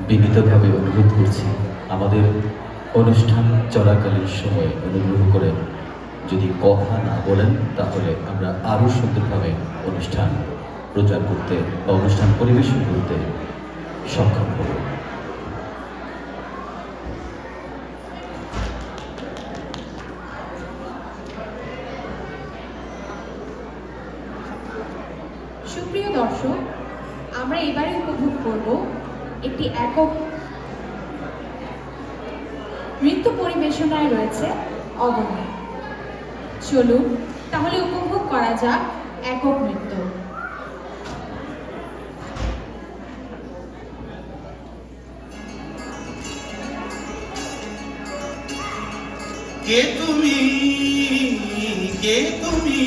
বিনীতভাবে অনুরোধ করছি আমাদের অনুষ্ঠান চলাকালীন সময়ে অনুগ্রহ করে যদি কথা না বলেন তাহলে আমরা আরও সুন্দরভাবে অনুষ্ঠান প্রচার করতে বা অনুষ্ঠান পরিবেশন করতে সক্ষম হব। সুপ্রিয় দর্শক, আমরা এবারে উপভোগ করব একটি একক নৃত্য পরিবেশনায় রয়েছে অবনী। চলুন তাহলে উপভোগ করা যাক একক নৃত্য। কে তুমি, কে তুমি,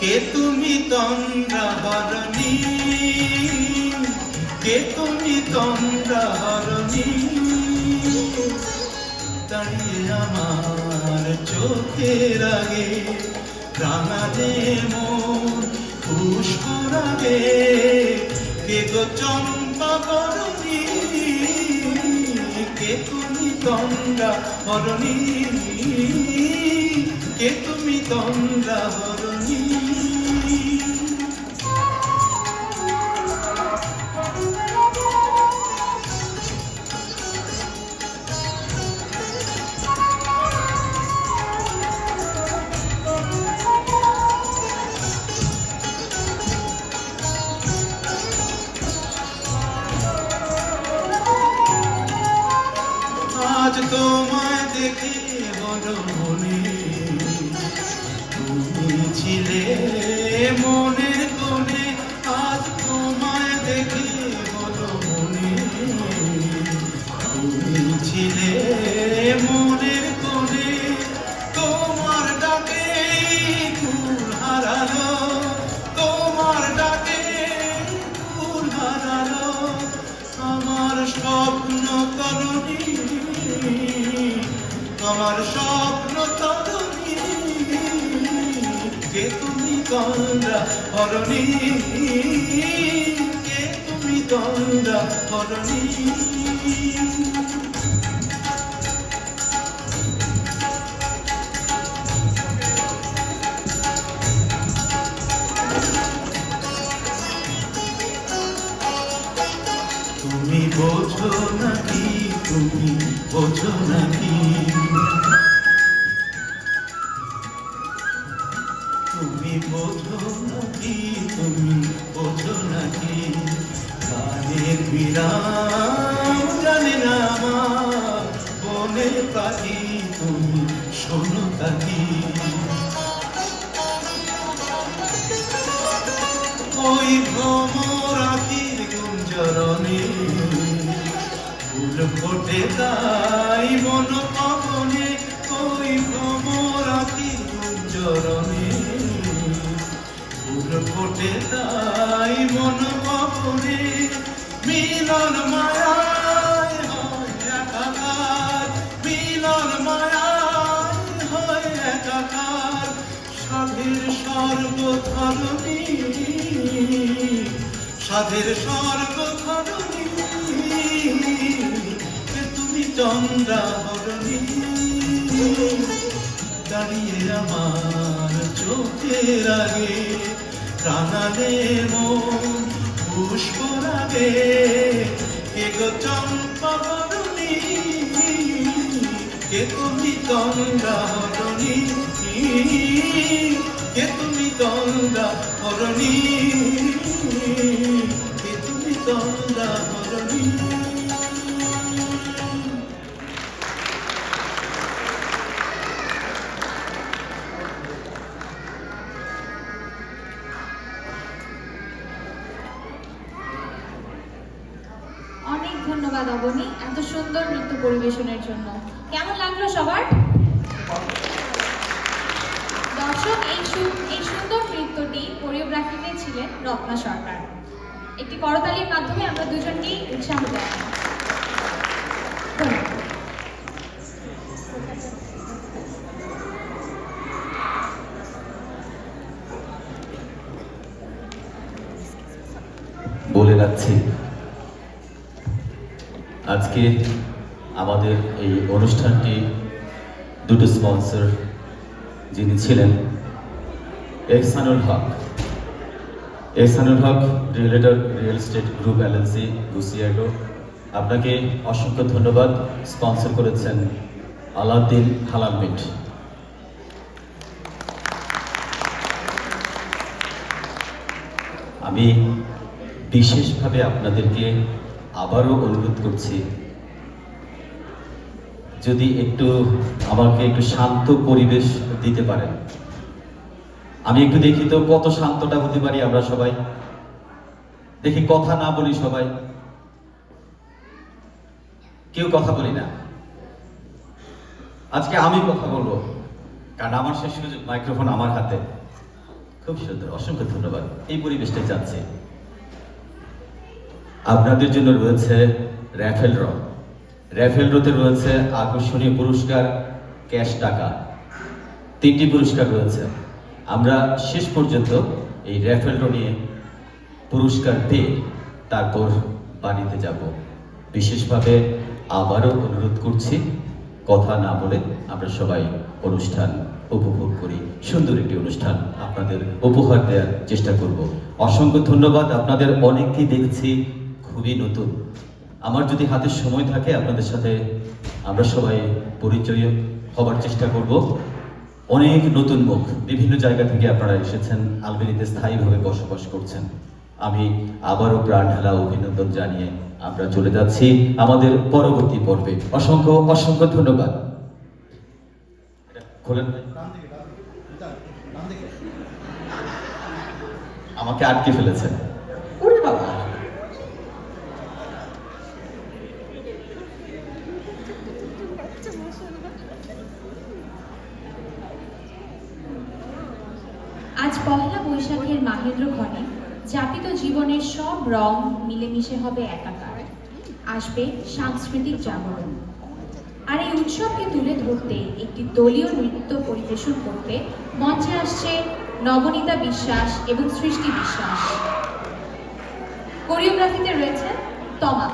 কে তুমি তন্দ্রাহরণী, কে তুমি তন্দ্রাহরণী, দাঁড়িয়ে আমার চোখের আগে প্রাণাদে মন পুষ্কর আগে, কে গো চম্পা বরণী, কে তুমি তন্দ্রাহরণী, কে তুমি তন্দ্রাহরণী। আজ তোমায় দেখে বড় মনে, তুমি ছিলে মনের কোণে, আজ তোমায় দেখে বড় মনে, তুমি ছিলে মনের কোণে, তোমার ডাকে ফুল হারালো, তোমার ডাকে ফুল হারালো আমার স্বপ্ন তরণী, আমার স্বপ্ন তরণী, কে তুমি তন্দ্রাহরণী, কে তুমি তন্দ্রাহরণী। তুমি বোঝো নাকি, তুমি বোঝো নাকি, তুমি বোঝো নাকি, তুমি বোঝো নাকি, গানের বিরাম জানে না আমার বনে পাখি, তুমি শোনো তাকি, ওই ভ্রমর আখির গুঞ্জরণে ফুল ফোটে তাই মন পাবনে, ওই ভ্রমর আখির গুঞ্জরণে ফুল ফোটে তাই মন পাবনে, মিলন মায়ায় হয় একাকার, মিলন মায়ায় হয় একাকার, সাধের স্বর্গ ধরণী, সাধের স্বর্গ ধরণী, তুমি চন্দ্রাহরণী, দাঁড়িয়ে আমার চোখের আগে প্রাণালে মন পুষ্কর আগে, কে গো চম্পা বরণী, কে তুমি তন্দ্রাহরণী, কে তুমি তন্দ্রাহরণী, কে তুমি তন্দ্রাহরণী। অনেক ধন্যবাদ অবনী, এত সুন্দর নৃত্য পরিবেশনের জন্য। কেমন লাগলো সবার? দর্শক, এই সুন্দর নৃত্যটি কোরিওগ্রাফিতে ছিলেন রত্না সরকার। একটি করতালির মাধ্যমে আমরা দুজনকেই উৎসাহ জানাই। ধন্যবাদ। বলে রাখছি, আজকে আমাদের এই অনুষ্ঠানটি দুটো স্পন্সর যিনি ছিলেন, Ehsanul Haque realtor real estate group LLC গুসিয়াগো, আপনাকে অসংখ্য ধন্যবাদ। স্পন্সর করেছেন আলাউদ্দিন হালাল মিট। আমি বিশেষভাবে আপনাদেরকে আবারও অনুরোধ করছি, যদি আমাকে একটু শান্ত পরিবেশ দিতে পারেন। আমি একটু দেখি তো কত শান্তটা হতে পারি আমরা সবাই। দেখি কথা না বলি সবাই, কেউ কথা বলি না। আজকে আমি কথা বলবো, কারণ আমার শেষ সুযোগ, মাইক্রোফোন আমার হাতে। খুব সুন্দর, অসংখ্য ধন্যবাদ। এই পরিবেশটা যাচ্ছে। আপনাদের জন্য রয়েছে র্যাফেল ড্রতে রয়েছে আকর্ষণীয় পুরস্কার, ক্যাশ টাকা। 3টি পুরস্কার রয়েছে। আমরা শেষ পর্যন্ত এই র্যাফেল ড্র নিয়ে পুরস্কার পেয়ে তারপর বাড়িতে যাব। বিশেষভাবে আবারও অনুরোধ করছি, কথা না বলে আমরা সবাই অনুষ্ঠান উপভোগ করি। সুন্দর একটি অনুষ্ঠান আপনাদের উপহার দেওয়ার চেষ্টা করব। অসংখ্য ধন্যবাদ। আপনাদের অনেককেই দেখছি খুবই নতুন। আমার যদি হাতে সময় থাকে আপনাদের সাথে আমরা সবাই পরিচয় হবার চেষ্টা করব। অনেক নতুন মুখ, বিভিন্ন জায়গা থেকে আপনারা এসেছেন, আলবেনিতে স্থায়ীভাবে বসবাস করছেন। আমি আবারও প্রাণ ঢালা অভিনন্দন জানিয়ে আমরা চলে যাচ্ছি আমাদের পরবর্তী পর্বে। অসংখ্য ধন্যবাদ। খোলেন, আমাকে আটকে ফেলেছেন। ওরে বাবা, আজ পহেলা বৈশাখের মাহেন্দ্র ক্ষণে যাপিত জীবনের সব রং মিলেমিশে হবে একাকার। আসবে সাংস্কৃতিক জাগরণ। আর এই উৎসবকে তুলে ধরতে একটি দলীয় নৃত্য পরিবেশন করতে মঞ্চে আসছে নবনীতা বিশ্বাস এবং সৃষ্টি বিশ্বাস। কোরিওগ্রাফিতে রয়েছে Toma.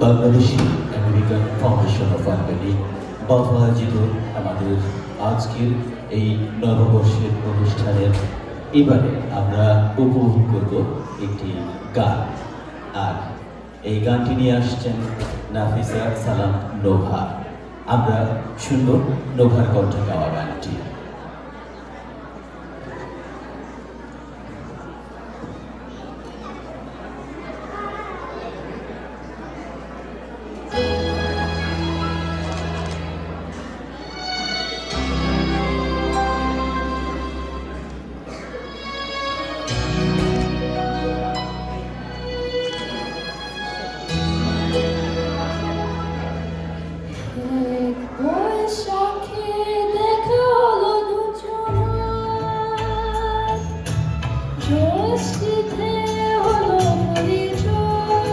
Bangladeshi American foundation of Albany BAFA আয়োজিত আমাদের আজকের এই নববর্ষের অনুষ্ঠানের এবারে আমরা উপভোগ করব একটি গান। আর এই গানটি নিয়ে আসছেন নাফিসা সালাম নোভা। আমরা শুনব নোভার কণ্ঠে গাওয়া গানটি। এক বৈশাখে দেখা হলো দুজনার, জ্যোৎস্নাতে হলো পরিচয়।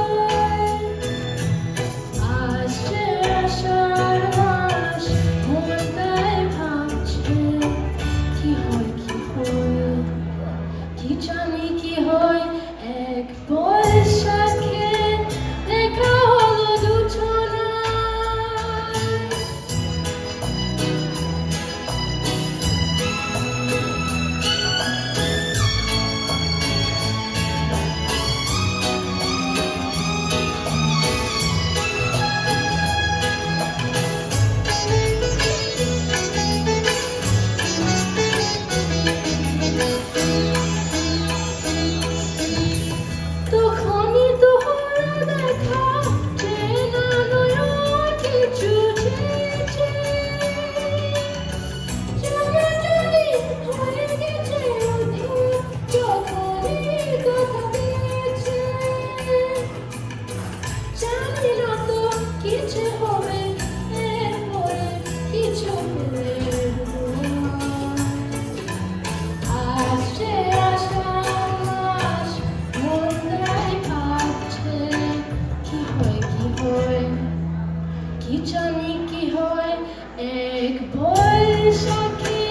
আসছে আষাঢ় মাস, মনটায় ভাবছে কি হয় কি হয়, কি জানি কি হয়। এক বৈশাখে দেখা হলো দুজনার, তখনই তো হলো দেখা, চেনা নয় কিছু চেয়েছে, জানাজানি হয়ে গেছে অধীর, যখনই কথা দিয়েছে। জানি না তো কিছু হবে, এরপরে কিছু হলে আসছে আষাঢ় মাস, মনটায় ভাবছে কি হয় কি হয়, কি জানি কি হয়। এক বৈশাখে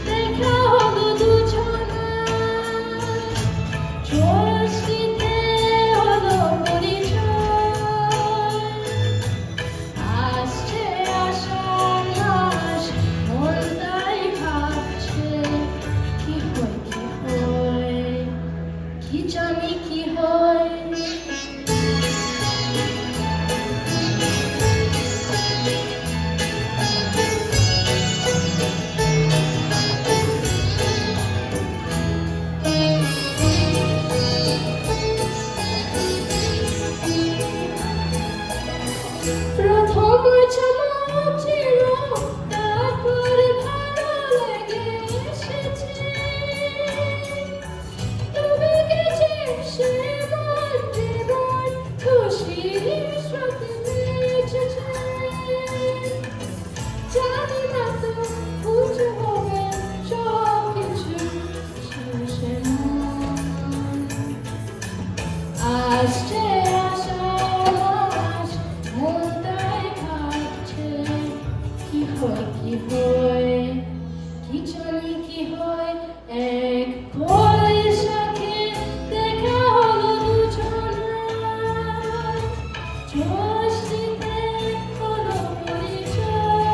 দেখা হলো দুজনার, জ্যোৎস্নাতে হলো পরিচয়। আসছে আষাঢ় মাস, মনটায় ভাবছে কি হয় কি হয়, কি জানি কি হয়। প্রথম চমক ছিল, তারপরে ভালো লেগে এসেছে, তবে গেছে সে মন জীবন, খুশির স্রোতে মিশেছে। জানি না তো উঁচু হবে সব কিছু শেষে মন। আসছে আষাঢ় মাস, মনটায় ভাবছে কি হয় কি হয়, কি জানি কি হয়। এক বৈশাখে দেখা হলো দুজনার, জ্যোৎস্নাতে হলো পরিচয়।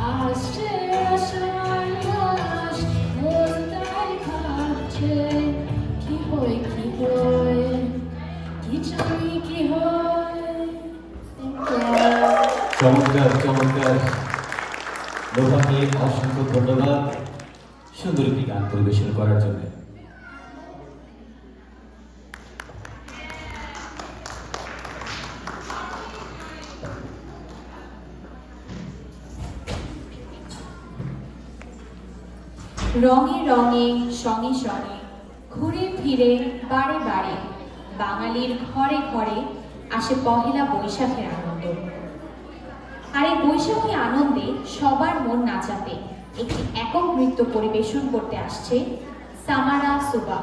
আসছে আষাঢ় মাস, মনটায় ভাবছে কি হয় কি হয়, কি জানি কি হয়। চমৎকার চমৎকার। নোভাকে অসংখ্য ধন্যবাদ সুন্দর একটি গান পরিবেশন করার জন্য। রঙে রঙে সঙ্গে সঙ্গে ঘুরে ফিরে বারে বারে বাঙালির ঘরে ঘরে আসে পহেলা বৈশাখের আনন্দ। আর এই বৈশাখী আনন্দে সবার মন নাচাতে একটি একক নৃত্য পরিবেশন করতে আসছে সামারা সুবা।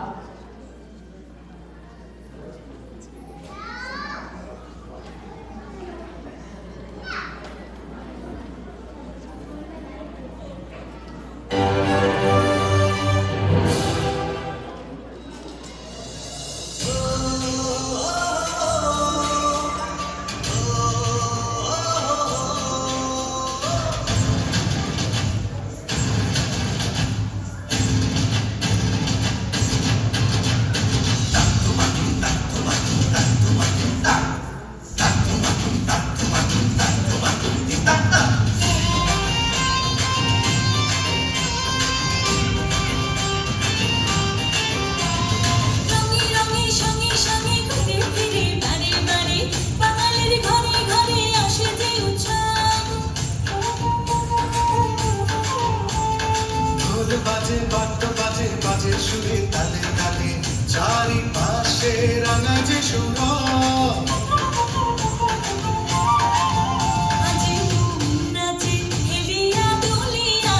সৌরভ আজি নাচি হেলিয়া দুলিয়া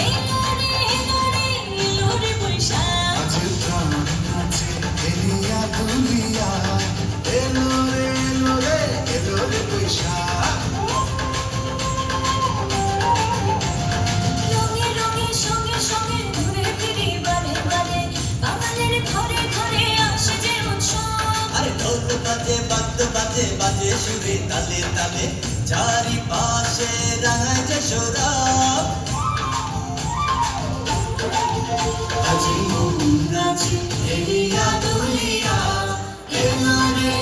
এলোরে বৈশাখ আজ প্রাণ আছে এলিয়া দুলিয়া এলো রে বৈশাখ রঙে রঙে সঙ্গে সঙ্গে ঘুরে ফিরি বারে বারে বাঙালির ঘরে ঘরে আসে যে উৎসব আরে ঢোল বাজে বাদ্য বাজে বাজে সুরে তালে তালে চারিপাশে রাঙায় যে সৌরভ আজি মন নাচি এলিয়া দুলিয়া এলো রে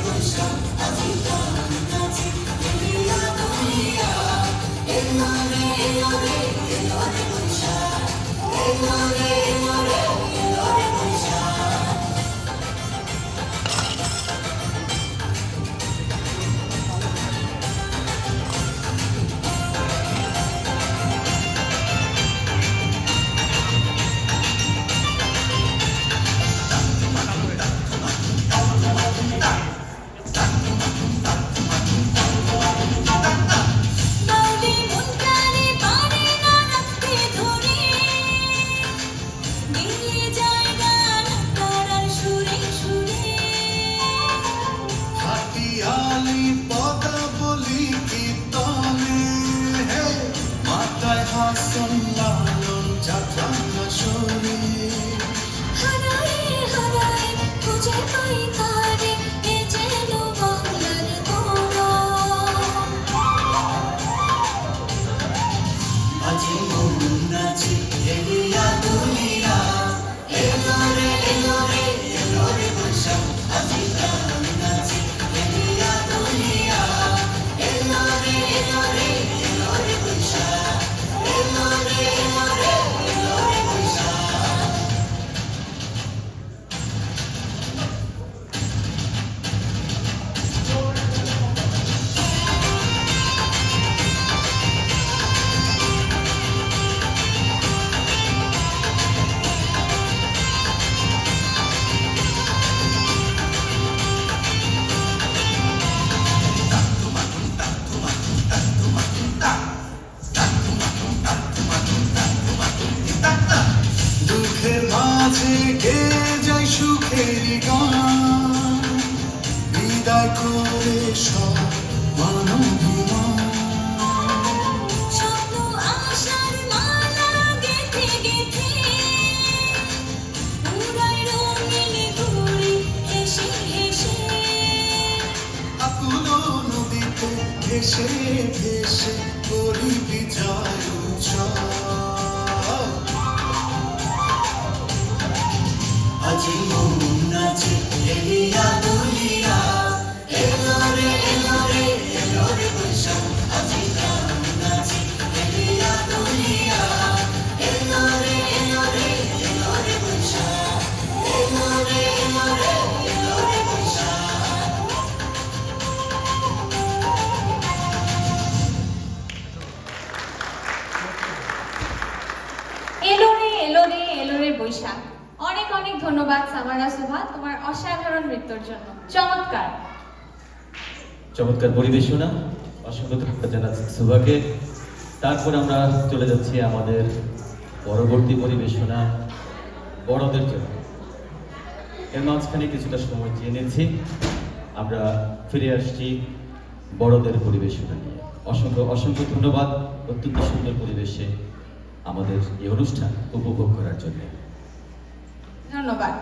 বৈশাখ আজি প্রাণ নাচি এলিয়া দুলিয়া এলো রে বৈশাখ এলো রে বৈশাখ বাউলি মন প্রাণে পারে না রাখতে ধরে মিলিয়ে যায় গান তারার সুরে সুরে হাতিয়ালি পদা বলি কীর্তনে হে মাথায় হাসন লালন যাত্রা সরে হারায় হারায় খুঁজে পাই তারে এ যেন বাংলার গৌরব আজি মন নাচি এলিয়া দুলিয়া এলো রে বৈশাখ আজি প্রাণ নাচি এলিয়া দুলিয়া এলো রে বৈশাখ এলো রে বৈশাখ দুঃখের মাঝে গে যাই সুখের গান বিদায় করে সব মানবিমান স্বপ্ন আশার মালা গেথে গেথে উড়াই রঙিন ঘুড়ি হেসে হেসে আকুল নদীতে ভেসে ভেসে করি বিজয় উৎসব আজি মন নাচি এলিয়া দুলিয়া এলো রে বৈশাখ আজি প্রাণ নাচি এলিয়া দুলিয়া এলো রে বৈশাখ এলো রে বৈশাখ এলো রে বৈশাখ। অনেক অনেক ধন্যবাদ সামারা সুভা তোমার অসাধারণ নৃত্যের জন্য, চমৎকার। চমৎকার পরিবেশনা, অসংখ্য ধন্যবাদ জানাচ্ছি সুভাকে। তারপর আমরা চলে যাচ্ছি আমাদের পরবর্তী পরিবেশনা বড়দের জন্য। এর মাঝখানে কিছুটা সময় চেয়ে নিয়েছি, আমরা ফিরে আসছি বড়দের পরিবেশনা নিয়ে। অসংখ্য অসংখ্য ধন্যবাদ অত্যন্ত সুন্দর পরিবেশে আমাদের এই অনুষ্ঠান উপভোগ করার জন্য। ধন্যবাদ।